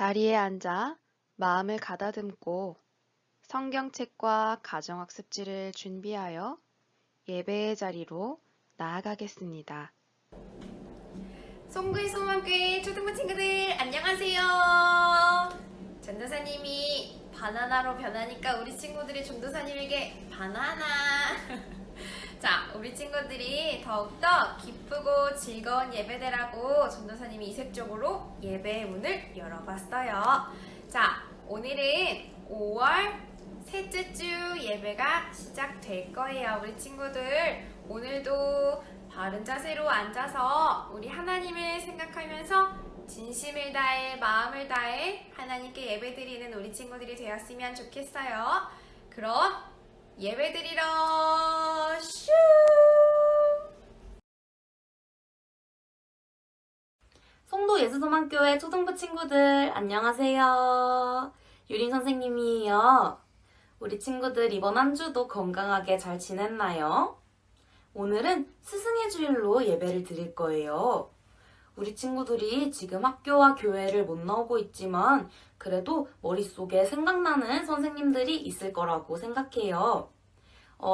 자리에 앉아 마음을 가다듬고 성경책과 가정학습지를 준비하여 예배의 자리로 나아가겠습니다. 송구의 소망교회 초등부 친구들 안녕하세요. 전도사님이 바나나로 변하니까 우리 친구들이 전도사님에게 바나나 자, 우리 친구들이 더욱더 기쁘고 즐거운 예배되라고 전도사님이 이색적으로 예배의 문을 열어봤어요. 자, 오늘은 5월 셋째 주 예배가 시작될 거예요. 우리 친구들 오늘도 바른 자세로 앉아서 우리 하나님을 생각하면서 진심을 다해 마음을 다해 하나님께 예배드리는 우리 친구들이 되었으면 좋겠어요. 그럼 예배드리러 슈! 송도 예수소망교회 초등부 친구들 안녕하세요. 유림 선생님이에요. 우리 친구들 이번 한 주도 건강하게 잘 지냈나요? 오늘은 스승의 주일로 예배를 드릴 거예요. 우리 친구들이 지금 학교와 교회를 못 나오고 있지만 그래도 머릿속에 생각나는 선생님들이 있을 거라고 생각해요.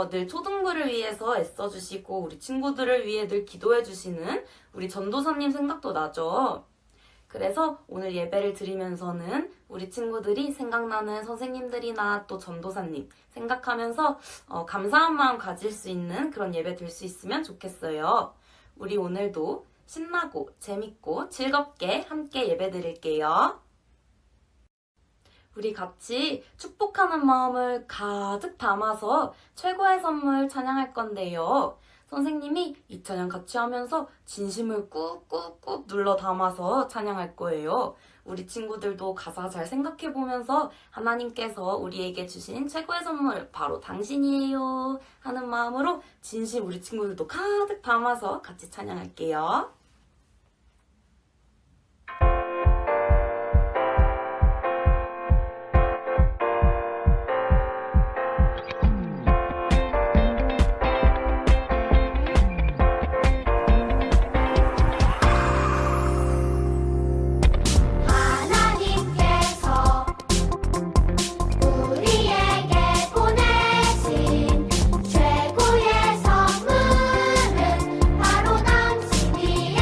늘 초등부를 위해서 애써주시고 우리 친구들을 위해 늘 기도해주시는 우리 전도사님 생각도 나죠. 그래서 오늘 예배를 드리면서는 우리 친구들이 생각나는 선생님들이나 또 전도사님 생각하면서 감사한 마음 가질 수 있는 그런 예배 될 수 있으면 좋겠어요. 우리 오늘도 신나고 재밌고 즐겁게 함께 예배 드릴게요. 우리 같이 축복하는 마음을 가득 담아서 최고의 선물 찬양할 건데요. 선생님이 이 찬양 같이 하면서 진심을 꾹꾹꾹 눌러 담아서 찬양할 거예요. 우리 친구들도 가사 잘 생각해 보면서 하나님께서 우리에게 주신 최고의 선물 바로 당신이에요 하는 마음으로 진심 우리 친구들도 가득 담아서 같이 찬양할게요. 최고의 선물은 바로 당신이에요.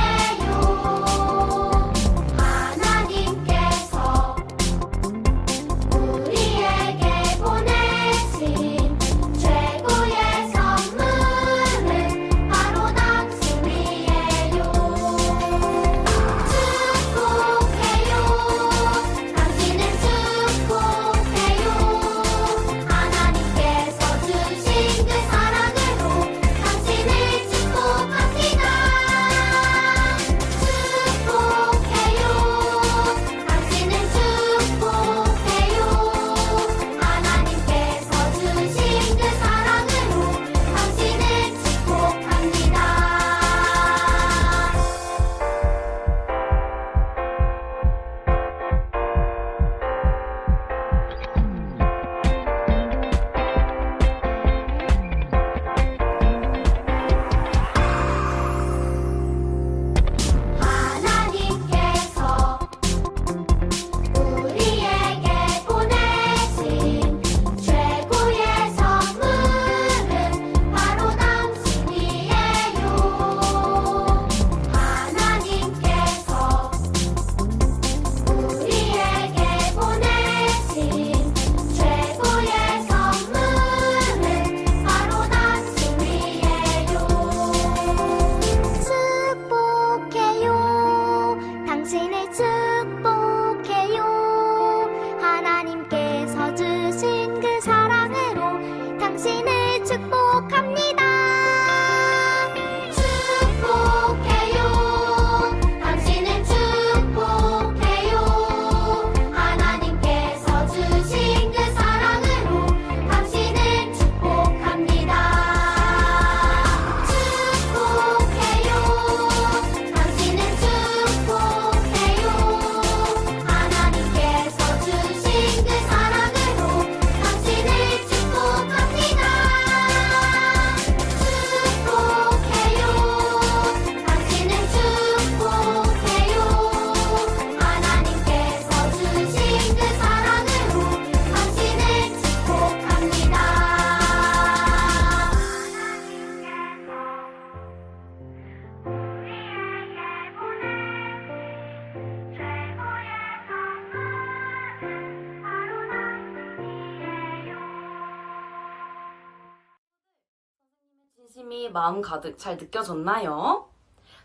진심이 마음 가득 잘 느껴졌나요?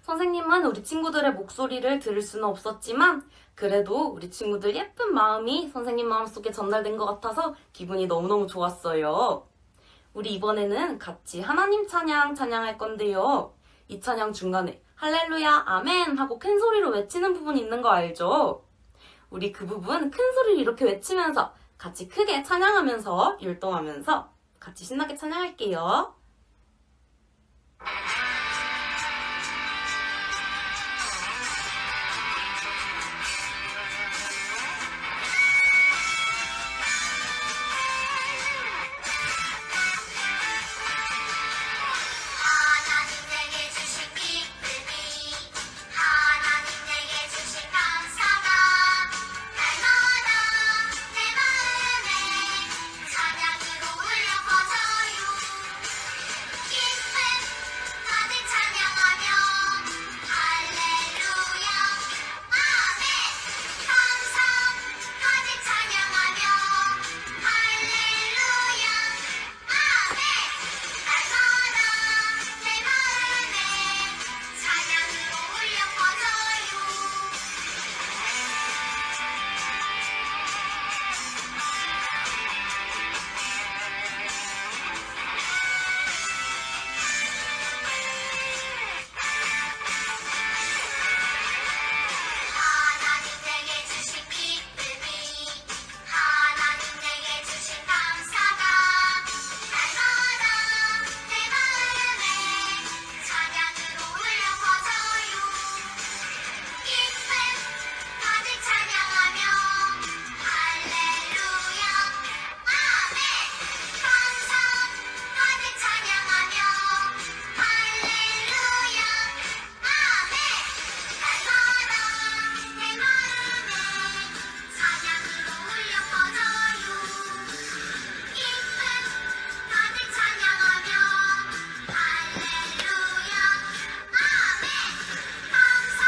선생님은 우리 친구들의 목소리를 들을 수는 없었지만 그래도 우리 친구들 예쁜 마음이 선생님 마음속에 전달된 것 같아서 기분이 너무너무 좋았어요. 우리 이번에는 같이 하나님 찬양 찬양할 건데요. 이 찬양 중간에 할렐루야 아멘 하고 큰 소리로 외치는 부분이 있는 거 알죠? 우리 그 부분 큰 소리를 이렇게 외치면서 같이 크게 찬양하면서 율동하면서 같이 신나게 찬양할게요. 하나님 내게 주신 기쁨이 하나님 내게 주신 감사가 날마다 내 마음에 찬양으로 울려 퍼져요. 기쁨 가득 찬양하며 할렐루야 아멘 감사 가득 찬양하며 할렐루야 아멘 날마다 내 마음에 찬양으로 울려 퍼져요. 하나님 내게 주신 기쁨이 하나님 내게 주신 감사가 날마다 내 마음에 찬양으로 울려 퍼져요. 기쁨 가득 찬양하며 할렐루야 아멘 감사 가득 찬양하며 할렐루야 아멘 날마다 내 마음에 찬양으로 울려 퍼져요. 기쁨 가득 찬양하며 할렐루야 아멘 감사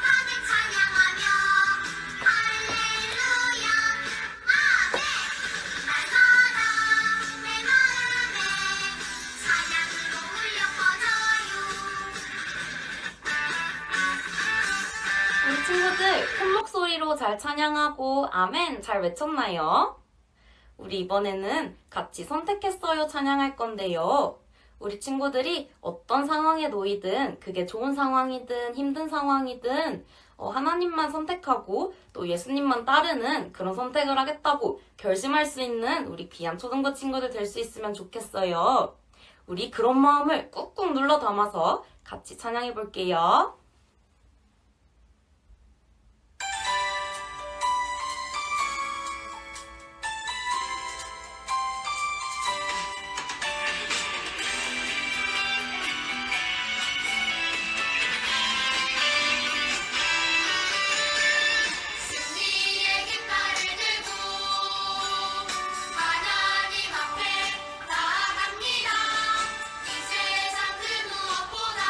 가득 찬양하며 할렐루야 아멘 날마다 내 마음에 찬양으로 울려 퍼져요. 우리 친구들 큰 목소리로 잘 찬양하고 아멘 잘 외쳤나요? 우리 이번에는 같이 선택했어요 찬양할 건데요. 우리 친구들이 어떤 상황에 놓이든 그게 좋은 상황이든 힘든 상황이든 하나님만 선택하고 또 예수님만 따르는 그런 선택을 하겠다고 결심할 수 있는 우리 귀한 초등부 친구들 될 수 있으면 좋겠어요. 우리 그런 마음을 꾹꾹 눌러 담아서 같이 찬양해 볼게요. 승리의 깃발을 들고 하나님 앞에 나아갑니다. 이 세상 그 무엇보다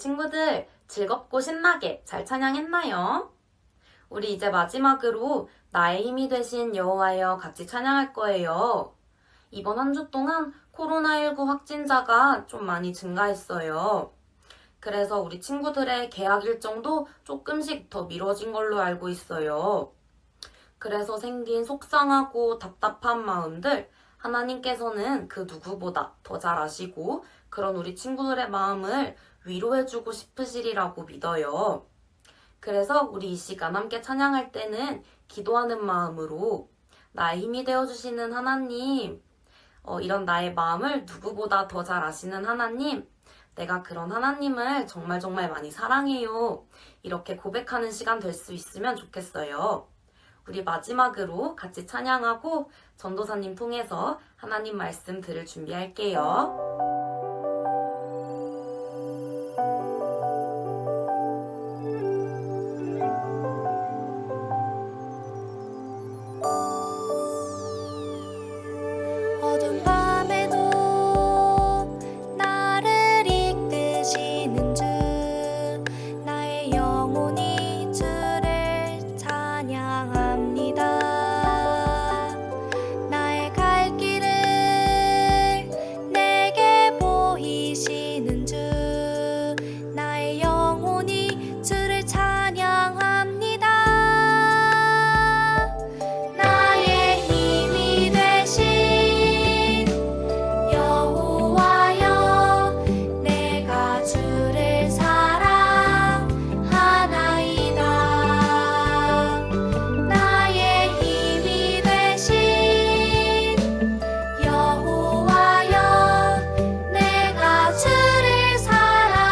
친구들 즐겁고 신나게 잘 찬양했나요? 우리 이제 마지막으로 나의 힘이 되신 여호와여 같이 찬양할 거예요. 이번 한 주 동안 코로나19 확진자가 좀 많이 증가했어요. 그래서 우리 친구들의 개학 일정도 조금씩 더 미뤄진 걸로 알고 있어요. 그래서 생긴 속상하고 답답한 마음들 하나님께서는 그 누구보다 더 잘 아시고 그런 우리 친구들의 마음을 위로해주고 싶으시리라고 믿어요. 그래서 우리 이 시간 함께 찬양할 때는 기도하는 마음으로 나의 힘이 되어주시는 하나님, 이런 나의 마음을 누구보다 더 잘 아시는 하나님, 내가 그런 하나님을 정말 정말 많이 사랑해요. 이렇게 고백하는 시간 될 수 있으면 좋겠어요. 우리 마지막으로 같이 찬양하고 전도사님 통해서 하나님 말씀 들을 준비할게요. 어두운 밤에도 나를 이끄시는 주 나의 영혼이 주를 찬양합니다. 나의 갈 길을 내게 보이시는 주 나의 영혼이 주를 찬양합니다. 나의 힘이 되신 여호와여 내가 주를 사랑하나이다. 나의 힘이 되신 여호와여 내가 주를 사랑하나이다.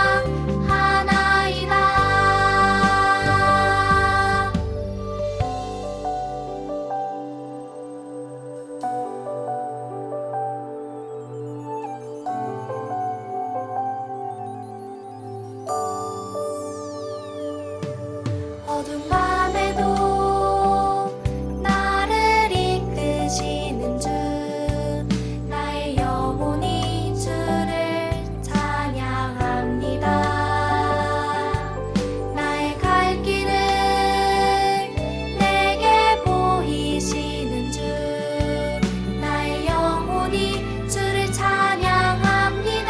어두운 밤에도 나를 이끄시는 주 나의 영혼이 주를 찬양합니다. 나의 갈 길을 내게 보이시는 주 나의 영혼이 주를 찬양합니다.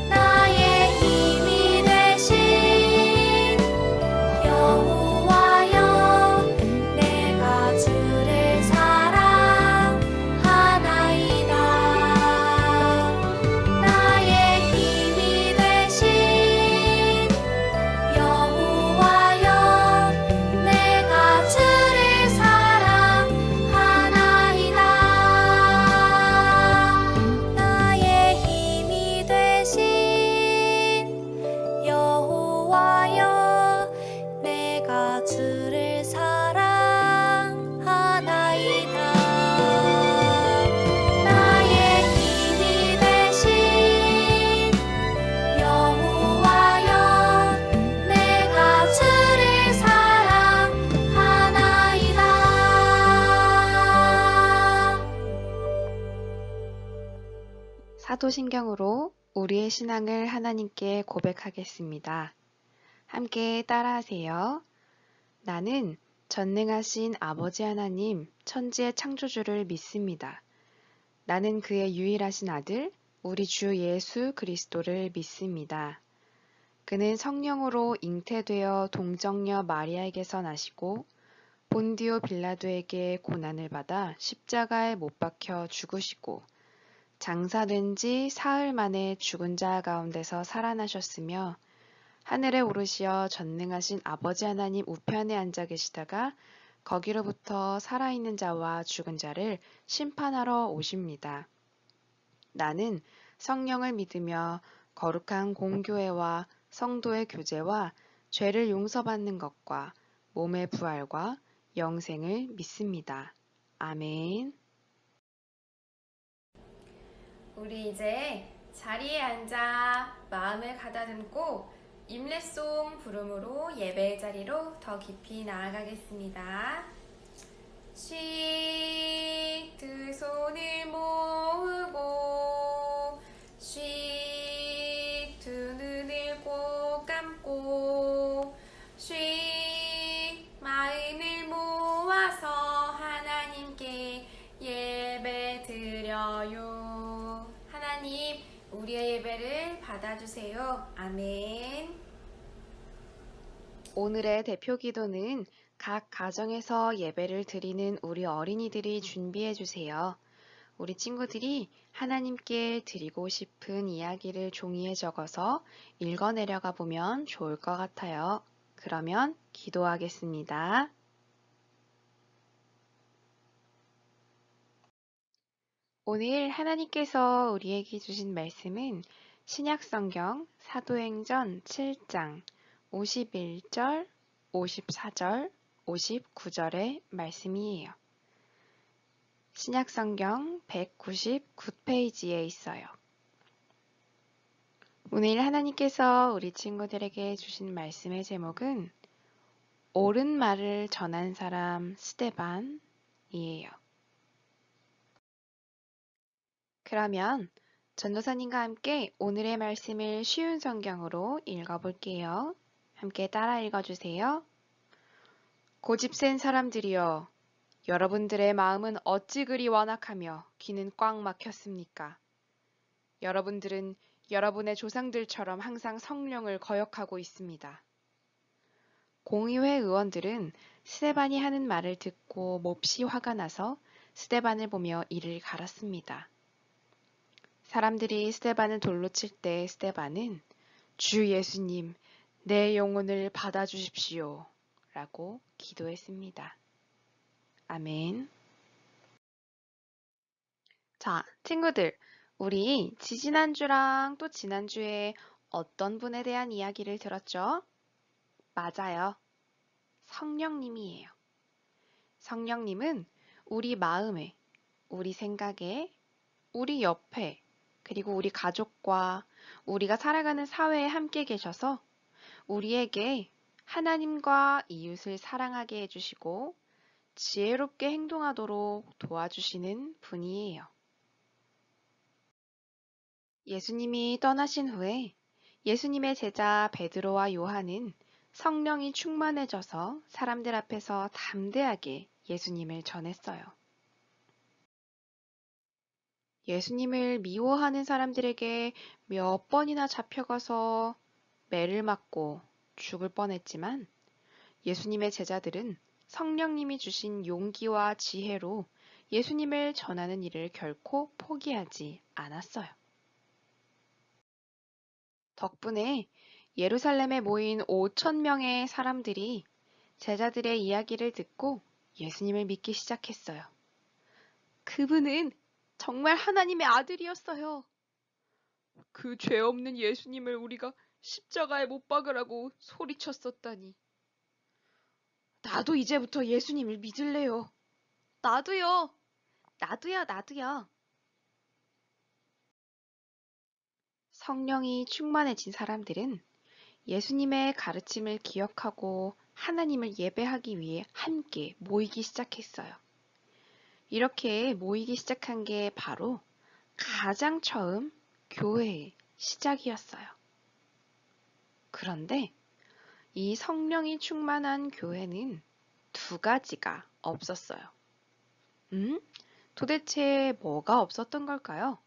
나의 힘이 되신 여호와여 내가 주를 사랑하나이다. 나의 힘이 되신 여호와여 내가 주를 사랑하나이다. 나의 힘이 되신 여호와여 내가 주를 사랑하나이다. 나의 힘이 되신 여호와여 내가 주를 사랑하나이다. 사도신경으로 우리의 신앙을 하나님께 고백하겠습니다. 함께 따라하세요. 나는 전능하신 아버지 하나님, 천지의 창조주를 믿습니다. 나는 그의 유일하신 아들, 우리 주 예수 그리스도를 믿습니다. 그는 성령으로 잉태되어 동정녀 마리아에게서 나시고 본디오 빌라도에게 고난을 받아 십자가에 못 박혀 죽으시고 장사된 지 사흘 만에 죽은 자 가운데서 살아나셨으며 하늘에 오르시어 전능하신 아버지 하나님 우편에 앉아 계시다가 거기로부터 살아있는 자와 죽은 자를 심판하러 오십니다. 나는 성령을 믿으며 거룩한 공교회와 성도의 교제와 죄를 용서받는 것과 몸의 부활과 영생을 믿습니다. 아멘. 우리 이제 자리에 앉아 마음을 가다듬고 임례송 부름으로 예배의 자리로 더 깊이 나아가겠습니다. 두 손을 모으고 받아주세요. 아멘. 오늘의 대표 기도는 각 가정에서 예배를 드리는 우리 어린이들이 준비해 주세요. 우리 친구들이 하나님께 드리고 싶은 이야기를 종이에 적어서 읽어 내려가 보면 좋을 것 같아요. 그러면 기도하겠습니다. 오늘 하나님께서 우리에게 주신 말씀은 신약성경 사도행전 7장 51절, 54절, 59절의 말씀이에요. 신약성경 199페이지에 있어요. 오늘 하나님께서 우리 친구들에게 주신 말씀의 제목은 옳은 말을 전한 사람 스데반이에요. 그러면 전도사님과 함께 오늘의 말씀을 쉬운 성경으로 읽어볼게요. 함께 따라 읽어주세요. 고집센 사람들이여, 여러분들의 마음은 어찌 그리 완악하며 귀는 꽉 막혔습니까? 여러분들은 여러분의 조상들처럼 항상 성령을 거역하고 있습니다. 공의회 의원들은 스데반이 하는 말을 듣고 몹시 화가 나서 스데반을 보며 이를 갈았습니다. 사람들이 스데반을 돌로 칠 때 스데반은 주 예수님, 내 영혼을 받아주십시오 라고 기도했습니다. 아멘. 자, 친구들, 우리 지지난주랑 또 지난주에 어떤 분에 대한 이야기를 들었죠? 맞아요. 성령님이에요. 성령님은 우리 마음에, 우리 생각에, 우리 옆에, 그리고 우리 가족과 우리가 살아가는 사회에 함께 계셔서 우리에게 하나님과 이웃을 사랑하게 해주시고 지혜롭게 행동하도록 도와주시는 분이에요. 예수님이 떠나신 후에 예수님의 제자 베드로와 요한은 성령이 충만해져서 사람들 앞에서 담대하게 예수님을 전했어요. 예수님을 미워하는 사람들에게 몇 번이나 잡혀가서 매를 맞고 죽을 뻔했지만 예수님의 제자들은 성령님이 주신 용기와 지혜로 예수님을 전하는 일을 결코 포기하지 않았어요. 덕분에 예루살렘에 모인 5,000명의 사람들이 제자들의 이야기를 듣고 예수님을 믿기 시작했어요. 그분은 정말 하나님의 아들이었어요. 그 죄 없는 예수님을 우리가 십자가에 못 박으라고 소리쳤었다니. 나도 이제부터 예수님을 믿을래요. 나도요. 나도요. 성령이 충만해진 사람들은 예수님의 가르침을 기억하고 하나님을 예배하기 위해 함께 모이기 시작했어요. 이렇게 모이기 시작한 게 바로 가장 처음 교회의 시작이었어요. 그런데 이 성령이 충만한 교회는 두 가지가 없었어요. 도대체 뭐가 없었던 걸까요?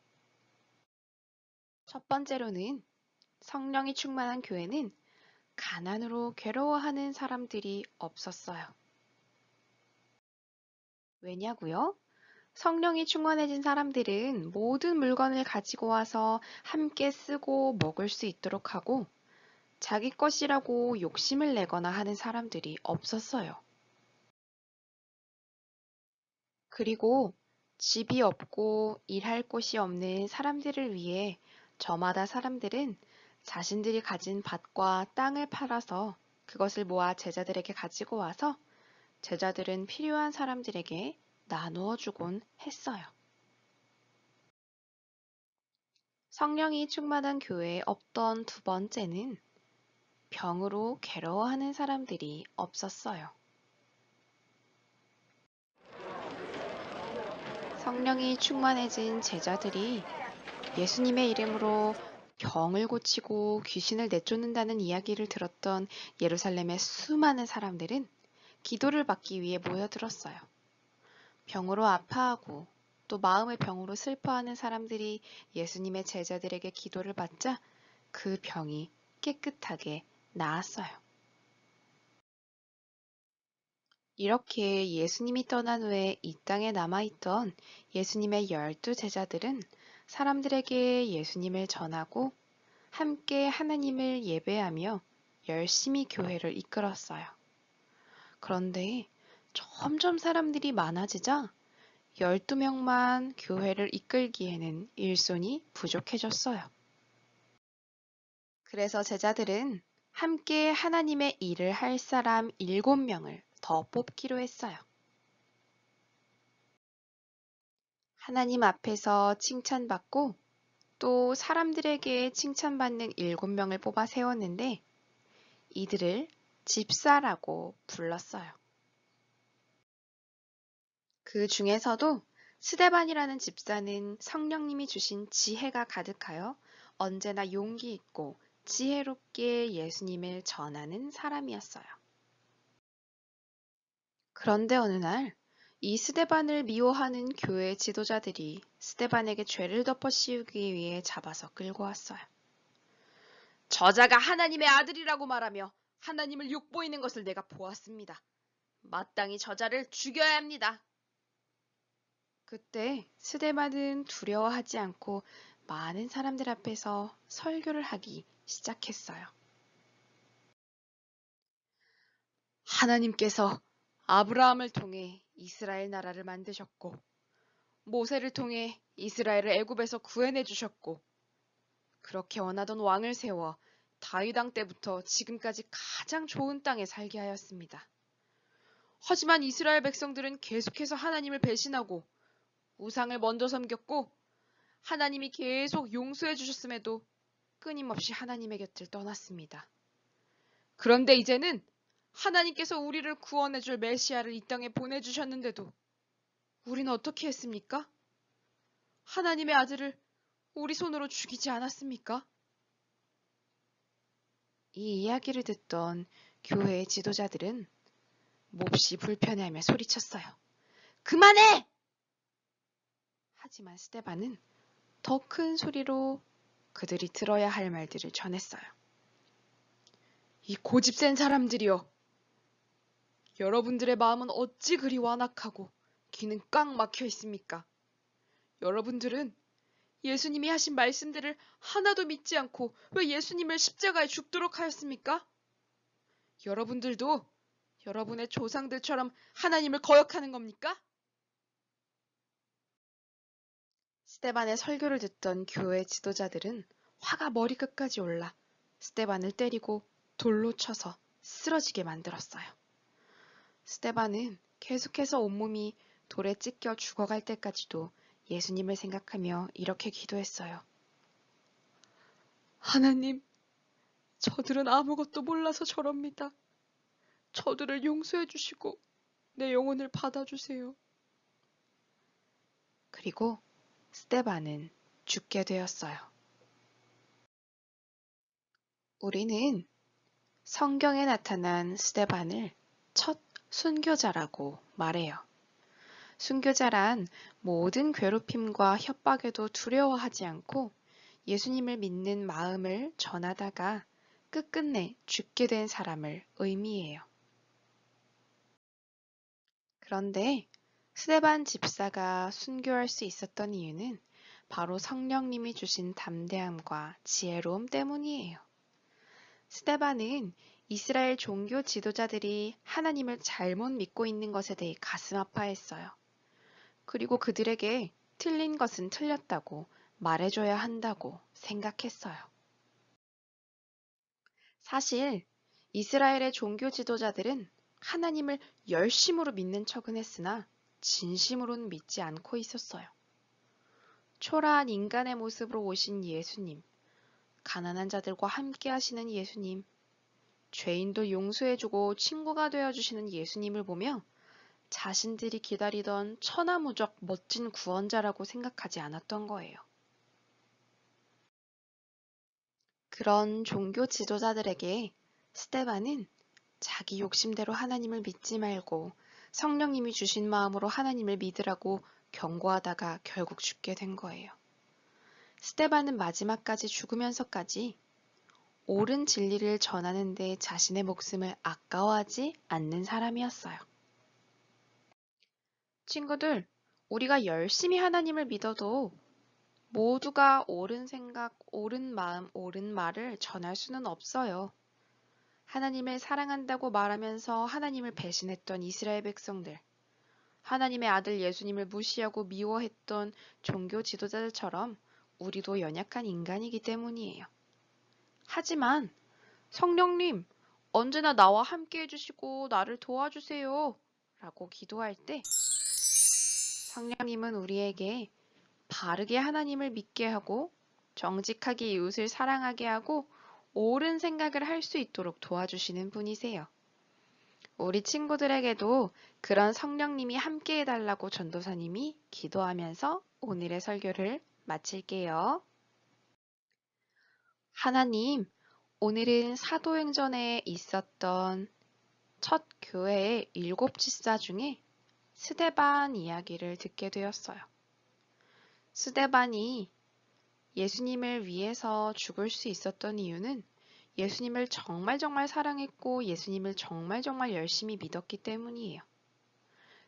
첫 번째로는 성령이 충만한 교회는 가난으로 괴로워하는 사람들이 없었어요. 왜냐고요? 성령이 충만해진 사람들은 모든 물건을 가지고 와서 함께 쓰고 먹을 수 있도록 하고 자기 것이라고 욕심을 내거나 하는 사람들이 없었어요. 그리고 집이 없고 일할 곳이 없는 사람들을 위해 저마다 사람들은 자신들이 가진 밭과 땅을 팔아서 그것을 모아 제자들에게 가지고 와서 제자들은 필요한 사람들에게 나누어 주곤 했어요. 성령이 충만한 교회에 없던 두 번째는 병으로 괴로워하는 사람들이 없었어요. 성령이 충만해진 제자들이 예수님의 이름으로 병을 고치고 귀신을 내쫓는다는 이야기를 들었던 예루살렘의 수많은 사람들은 기도를 받기 위해 모여들었어요. 병으로 아파하고 또 마음의 병으로 슬퍼하는 사람들이 예수님의 제자들에게 기도를 받자 그 병이 깨끗하게 나았어요. 이렇게 예수님이 떠난 후에 이 땅에 남아있던 예수님의 12 제자들은 사람들에게 예수님을 전하고 함께 하나님을 예배하며 열심히 교회를 이끌었어요. 그런데 점점 사람들이 많아지자 12명만 교회를 이끌기에는 일손이 부족해졌어요. 그래서 제자들은 함께 하나님의 일을 할 사람 7명을 더 뽑기로 했어요. 하나님 앞에서 칭찬받고 또 사람들에게 칭찬받는 7명을 뽑아 세웠는데 이들을 집사라고 불렀어요. 그 중에서도 스데반이라는 집사는 성령님이 주신 지혜가 가득하여 언제나 용기 있고 지혜롭게 예수님을 전하는 사람이었어요. 그런데 어느 날 이 스데반을 미워하는 교회 지도자들이 스데반에게 죄를 덮어 씌우기 위해 잡아서 끌고 왔어요. 저자가 하나님의 아들이라고 말하며 하나님을 욕보이는 것을 내가 보았습니다. 마땅히 저자를 죽여야 합니다. 그때 스데반은 두려워하지 않고 많은 사람들 앞에서 설교를 하기 시작했어요. 하나님께서 아브라함을 통해 이스라엘 나라를 만드셨고 모세를 통해 이스라엘을 애굽에서 구해내 주셨고 그렇게 원하던 왕을 세워 다윗 왕 때부터 지금까지 가장 좋은 땅에 살게 하였습니다. 하지만 이스라엘 백성들은 계속해서 하나님을 배신하고 우상을 먼저 섬겼고 하나님이 계속 용서해 주셨음에도 끊임없이 하나님의 곁을 떠났습니다. 그런데 이제는 하나님께서 우리를 구원해 줄 메시아를 이 땅에 보내주셨는데도 우리는 어떻게 했습니까? 하나님의 아들을 우리 손으로 죽이지 않았습니까? 이 이야기를 듣던 교회의 지도자들은 몹시 불편해하며 소리쳤어요. 그만해! 하지만 스데반은 더 큰 소리로 그들이 들어야 할 말들을 전했어요. 이 고집센 사람들이여! 여러분들의 마음은 어찌 그리 완악하고 귀는 꽉 막혀 있습니까? 여러분들은 예수님이 하신 말씀들을 하나도 믿지 않고 왜 예수님을 십자가에 죽도록 하였습니까? 여러분들도 여러분의 조상들처럼 하나님을 거역하는 겁니까? 스데반의 설교를 듣던 교회 지도자들은 화가 머리끝까지 올라 스데반을 때리고 돌로 쳐서 쓰러지게 만들었어요. 스데반은 계속해서 온몸이 돌에 찢겨 죽어갈 때까지도 예수님을 생각하며 이렇게 기도했어요. 하나님, 저들은 아무것도 몰라서 저럽니다. 저들을 용서해 주시고 내 영혼을 받아주세요. 그리고 스데반은 죽게 되었어요. 우리는 성경에 나타난 스데반을 첫 순교자라고 말해요. 순교자란 모든 괴롭힘과 협박에도 두려워하지 않고 예수님을 믿는 마음을 전하다가 끝끝내 죽게 된 사람을 의미해요. 그런데 스데반 집사가 순교할 수 있었던 이유는 바로 성령님이 주신 담대함과 지혜로움 때문이에요. 스데반은 이스라엘 종교 지도자들이 하나님을 잘못 믿고 있는 것에 대해 가슴 아파했어요. 그리고 그들에게 틀린 것은 틀렸다고 말해줘야 한다고 생각했어요. 사실 이스라엘의 종교 지도자들은 하나님을 열심으로 믿는 척은 했으나 진심으로는 믿지 않고 있었어요. 초라한 인간의 모습으로 오신 예수님, 가난한 자들과 함께 하시는 예수님, 죄인도 용서해주고 친구가 되어주시는 예수님을 보며 자신들이 기다리던 천하무적 멋진 구원자라고 생각하지 않았던 거예요. 그런 종교 지도자들에게 스데반은 자기 욕심대로 하나님을 믿지 말고 성령님이 주신 마음으로 하나님을 믿으라고 경고하다가 결국 죽게 된 거예요. 스데반은 마지막까지 죽으면서까지 옳은 진리를 전하는 데 자신의 목숨을 아까워하지 않는 사람이었어요. 친구들, 우리가 열심히 하나님을 믿어도 모두가 옳은 생각, 옳은 마음, 옳은 말을 전할 수는 없어요. 하나님을 사랑한다고 말하면서 하나님을 배신했던 이스라엘 백성들, 하나님의 아들 예수님을 무시하고 미워했던 종교 지도자들처럼 우리도 연약한 인간이기 때문이에요. 하지만 성령님, 언제나 나와 함께 해주시고 나를 도와주세요 라고 기도할 때 성령님은 우리에게 바르게 하나님을 믿게 하고 정직하게 이웃을 사랑하게 하고 옳은 생각을 할 수 있도록 도와주시는 분이세요. 우리 친구들에게도 그런 성령님이 함께 해달라고 전도사님이 기도하면서 오늘의 설교를 마칠게요. 하나님, 오늘은 사도행전에 있었던 첫 교회의 7 집사 중에 스데반 이야기를 듣게 되었어요. 스데반이 예수님을 위해서 죽을 수 있었던 이유는 예수님을 정말 사랑했고 예수님을 정말 열심히 믿었기 때문이에요.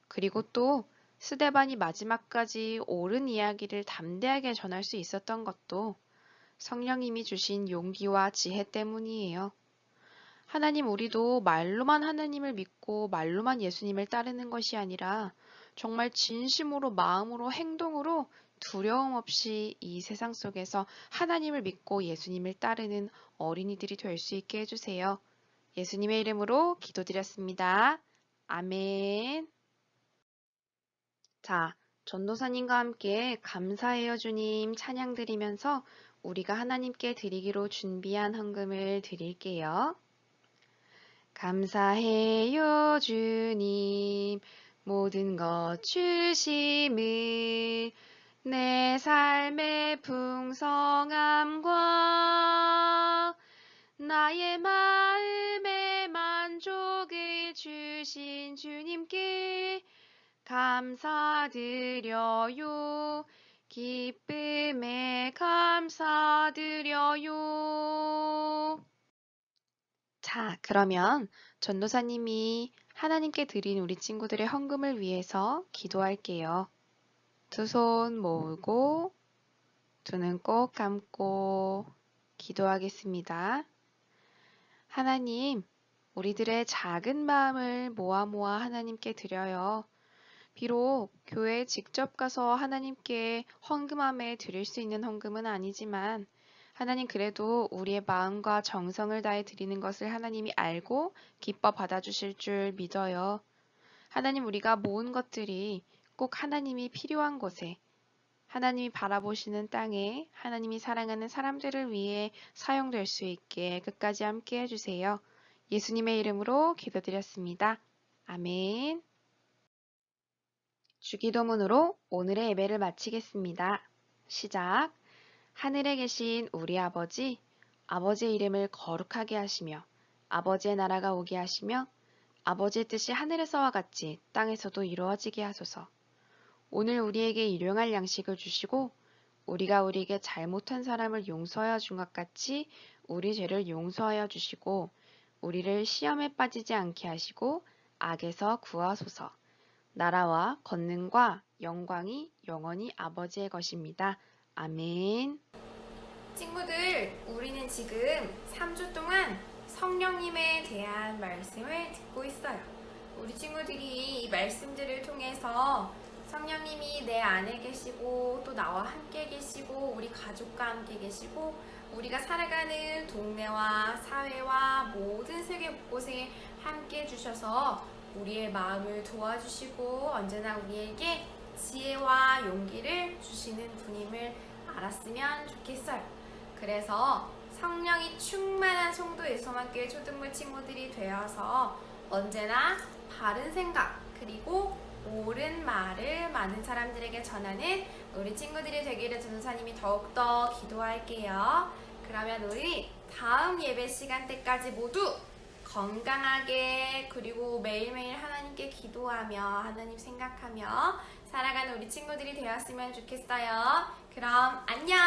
그리고 또 스데반이 마지막까지 옳은 이야기를 담대하게 전할 수 있었던 것도 성령님이 주신 용기와 지혜 때문이에요. 하나님, 우리도 말로만 하나님을 믿고 말로만 예수님을 따르는 것이 아니라 정말 진심으로 마음으로 행동으로 두려움 없이 이 세상 속에서 하나님을 믿고 예수님을 따르는 어린이들이 될 수 있게 해주세요. 예수님의 이름으로 기도드렸습니다. 아멘. 자, 전도사님과 함께 감사해요 주님 찬양 드리면서 우리가 하나님께 드리기로 준비한 헌금을 드릴게요. 감사해요 주님 모든 것 주심을 내 삶의 풍성함과 나의 마음의 만족을 주신 주님께 감사드려요. 기쁨에 감사드려요. 자, 그러면 전도사님이 하나님께 드린 우리 친구들의 헌금을 위해서 기도할게요. 두 손 모으고 두 눈 꼭 감고 기도하겠습니다. 하나님, 우리들의 작은 마음을 모아 하나님께 드려요. 비록 교회에 직접 가서 하나님께 헌금함에 드릴 수 있는 헌금은 아니지만 하나님, 그래도 우리의 마음과 정성을 다해 드리는 것을 하나님이 알고 기뻐 받아주실 줄 믿어요. 하나님, 우리가 모은 것들이 꼭 하나님이 필요한 곳에, 하나님이 바라보시는 땅에, 하나님이 사랑하는 사람들을 위해 사용될 수 있게 끝까지 함께 해주세요. 예수님의 이름으로 기도드렸습니다. 아멘. 주기도문으로 오늘의 예배를 마치겠습니다. 시작. 하늘에 계신 우리 아버지, 아버지의 이름을 거룩하게 하시며 아버지의 나라가 오게 하시며 아버지의 뜻이 하늘에서와 같이 땅에서도 이루어지게 하소서. 오늘 우리에게 일용할 양식을 주시고 우리가 우리에게 잘못한 사람을 용서하여 준 것 같이 우리 죄를 용서하여 주시고 우리를 시험에 빠지지 않게 하시고 악에서 구하소서. 나라와 권능과 영광이 영원히 아버지의 것입니다. 아멘. 친구들, 우리는 지금 3주 동안 성령님에 대한 말씀을 듣고 있어요. 우리 친구들이 이 말씀들을 통해서 성령님이 내 안에 계시고 또 나와 함께 계시고 우리 가족과 함께 계시고 우리가 살아가는 동네와 사회와 모든 세계 곳곳에 함께 해주셔서 우리의 마음을 도와주시고 언제나 우리에게 지혜와 용기를 주시는 분임을 알았으면 좋겠어요. 그래서 성령이 충만한 송도 예수만교회 초등부 친구들이 되어서 언제나 바른 생각 그리고 옳은 말을 많은 사람들에게 전하는 우리 친구들이 되기를 전도사님이 더욱더 기도할게요. 그러면 우리 다음 예배 시간 때까지 모두 건강하게 그리고 매일매일 하나님께 기도하며 하나님 생각하며 살아가는 우리 친구들이 되었으면 좋겠어요. 그럼 안녕!